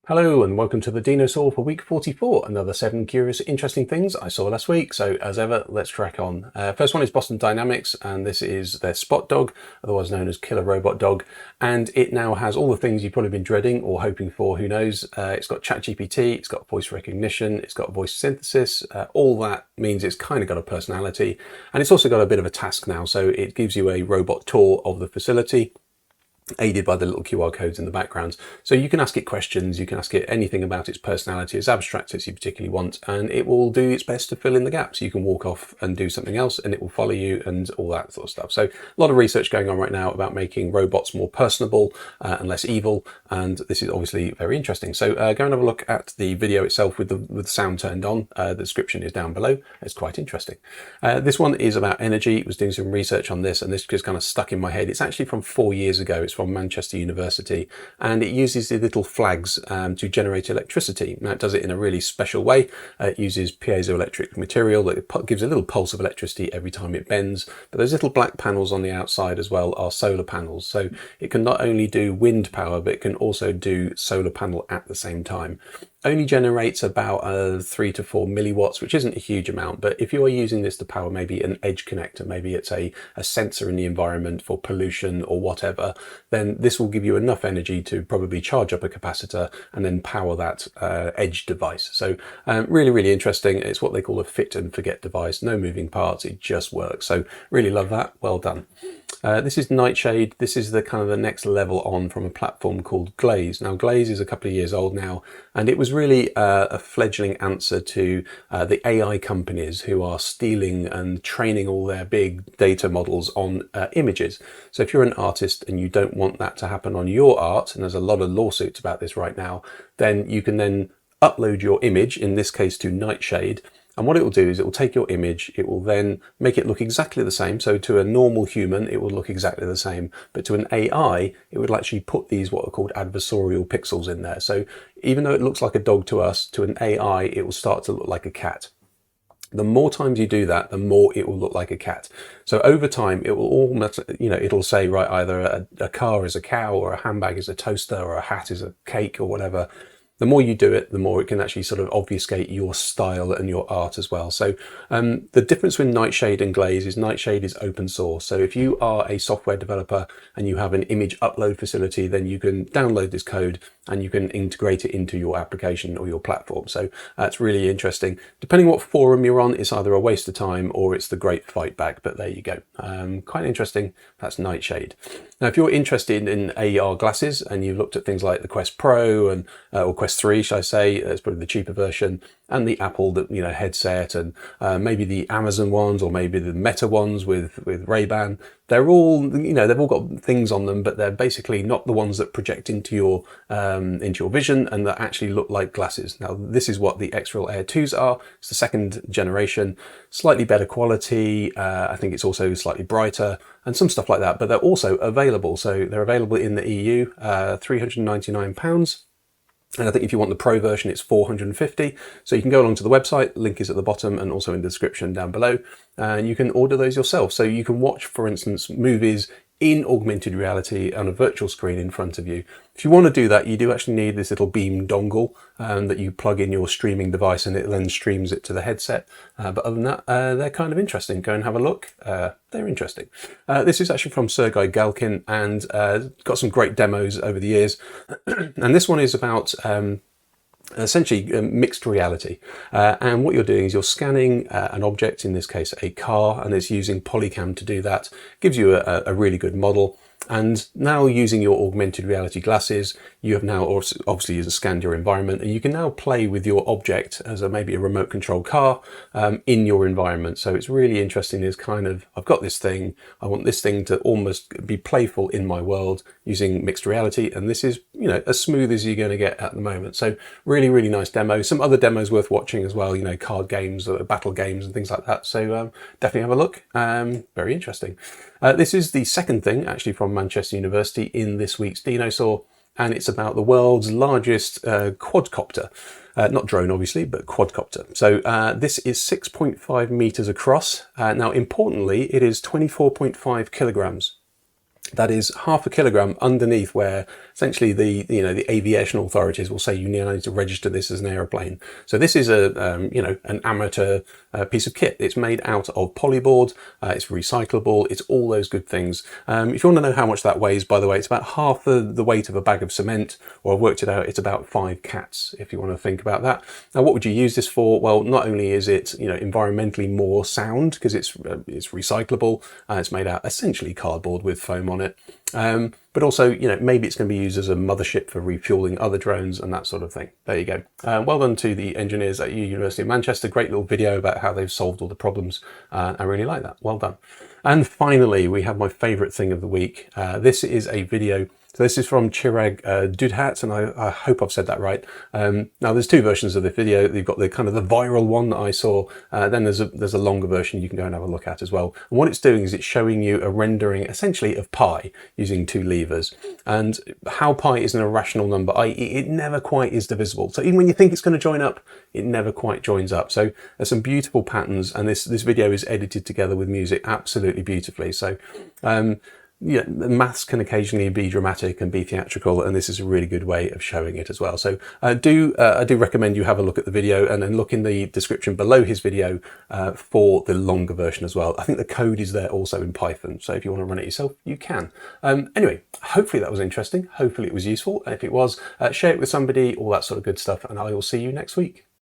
Hello and welcome to the Dinosaw for week 44, another 7 curious interesting things I saw last week. So as ever, let's crack on. First one is Boston Dynamics, and this is their Spot Dog, otherwise known as Killer Robot Dog, and it now has all the things you've probably been dreading or hoping for, who knows. It's got ChatGPT, it's got voice recognition, it's got voice synthesis. All that means it's kind of got a personality, and it's also got a bit of a task now, so it gives you a robot tour of the facility, aided by the little QR codes in the background. So you can ask it questions, you can ask it anything about its personality, as abstract as you particularly want, and it will do its best to fill in the gaps. You can walk off and do something else and it will follow you and all that sort of stuff. So a lot of research going on right now about making robots more personable and less evil, and this is obviously very interesting. So go and have a look at the video itself with the sound turned on. The description is down below. It's quite interesting. This one is about energy. I was doing some research on this and this just kind of stuck in my head. It's actually from 4 years ago. It's from Manchester University, and it uses the little flags to generate electricity. Now it does it in a really special way. It uses piezoelectric material that gives a little pulse of electricity every time it bends, but those little black panels on the outside as well are solar panels, so it can not only do wind power but it can also do solar panel at the same time. Only generates about 3 to 4 milliwatts, which isn't a huge amount, but if you are using this to power maybe an edge connector, maybe it's a sensor in the environment for pollution or whatever, then this will give you enough energy to probably charge up a capacitor and then power that edge device. So really, really interesting. It's what they call a fit and forget device. No moving parts, it just works. So really love that. Well done. This is Nightshade. This is the kind of the next level on from a platform called Glaze. Now Glaze is a couple of years old now, and it was really a fledgling answer to the AI companies who are stealing and training all their big data models on images. So if you're an artist and you don't want that to happen on your art, and there's a lot of lawsuits about this right now, then you can then upload your image, in this case to Nightshade. And what it will do is it will take your image, it will then make it look exactly the same. So to a normal human, it will look exactly the same. But to an AI, it would actually put these what are called adversarial pixels in there. So even though it looks like a dog to us, to an AI, it will start to look like a cat. The more times you do that, the more it will look like a cat. So over time, it will almost, it'll say, right, either a car is a cow, or a handbag is a toaster, or a hat is a cake, or whatever. The more you do it, the more it can actually sort of obfuscate your style and your art as well. So the difference with Nightshade and Glaze is Nightshade is open source. So if you are a software developer and you have an image upload facility, then you can download this code and you can integrate it into your application or your platform. So that's really interesting. Depending what forum you're on, it's either a waste of time or it's the great fight back, but there you go. Quite interesting. That's Nightshade. Now, if you're interested in AR glasses and you've looked at things like the Quest Pro and or Quest 3, should I say, it's probably the cheaper version, and the Apple headset, and maybe the Amazon ones, or maybe the Meta ones with Ray-Ban, they're all, they've all got things on them, but they're basically not the ones that project into your vision and that actually look like glasses. Now, this is what the XREAL Air 2s are. It's the second generation, slightly better quality. I think it's also slightly brighter and some stuff like that, but they're also available. So they're available in the EU, £399. And I think if you want the Pro version, it's $450. So you can go along to the website, link is at the bottom and also in the description down below. And you can order those yourself. So you can watch, for instance, movies in augmented reality on a virtual screen in front of you. If you want to do that, you do actually need this little beam dongle that you plug in your streaming device and it then streams it to the headset. But other than that, they're kind of interesting. Go and have a look. They're interesting. This is actually from Sergey Galkin and got some great demos over the years. And this one is about essentially mixed reality. And what you're doing is you're scanning an object, in this case a car, and it's using Polycam to do that. Gives you a really good model. And now using your augmented reality glasses, you have now obviously scanned your environment, and you can now play with your object as maybe a remote control car in your environment. So it's really interesting. Is kind of, I've got this thing, I want this thing to almost be playful in my world using mixed reality. And this is, as smooth as you're going to get at the moment. So really, really nice demo. Some other demos worth watching as well, card games, battle games and things like that. So definitely have a look. Very interesting. This is the second thing actually from Manchester University in this week's Dinosaw, and it's about the world's largest quadcopter. Not drone, obviously, but quadcopter. So this is 6.5 meters across. Now, importantly, it is 24.5 kilograms. That is half a kilogram underneath where essentially the aviation authorities will say you now need to register this as an aeroplane. So this is an amateur piece of kit. It's made out of polyboard, it's recyclable, it's all those good things. If you want to know how much that weighs, by the way, it's about half the weight of a bag of cement, or I've worked it out, it's about 5 cats, if you want to think about that. Now, what would you use this for? Well, not only is it environmentally more sound because it's recyclable, it's made out essentially cardboard with foam on it, but also maybe it's going to be used as a mothership for refueling other drones and that sort of thing. There you go. Well done to the engineers at University of Manchester. Great little video about how they've solved all the problems. I really like that. Well done. And finally, we have my favorite thing of the week. This is a video. So this is from Chirag Dudhat, and I hope I've said that right. Now there's 2 versions of the video. You've got the kind of the viral one that I saw. Then there's a longer version you can go and have a look at as well. And what it's doing is it's showing you a rendering essentially of pi using 2 levers, and how pi is an irrational number, i.e. it never quite is divisible. So even when you think it's going to join up, it never quite joins up. So there's some beautiful patterns, and this video is edited together with music absolutely beautifully. So yeah, maths can occasionally be dramatic and be theatrical, and this is a really good way of showing it as well. So I do recommend you have a look at the video, and then look in the description below his video for the longer version as well. I think the code is there also in Python, so if you want to run it yourself, you can. Anyway, hopefully that was interesting. Hopefully it was useful. If it was, share it with somebody, all that sort of good stuff, and I will see you next week.